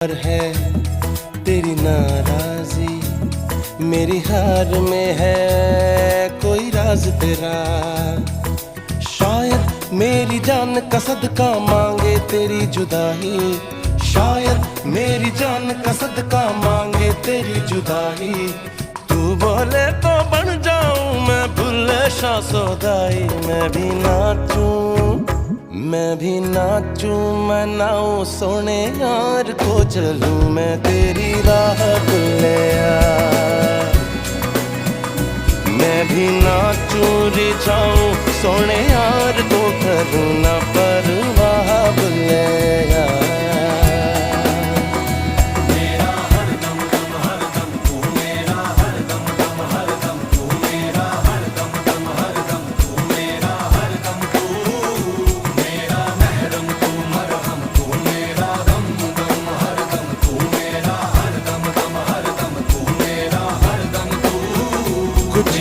पर है तेरी नाराजी, मेरी हार में है कोई राज तेरा। शायद मेरी जान का सदका मांगे तेरी जुदाई, शायद मेरी जान का सदका मांगे तेरी जुदाई। तू बोले तो बन जाऊं मैं भुल्ले शाह सौदाई। मैं भी नाचूं, मैं नाऊं सोने यार को चलूं मैं तेरी राह भुल्लिया। मैं भी नाचूं रिझाऊं सोने यार को करूं ना परवाह भुल्लिया। कुछ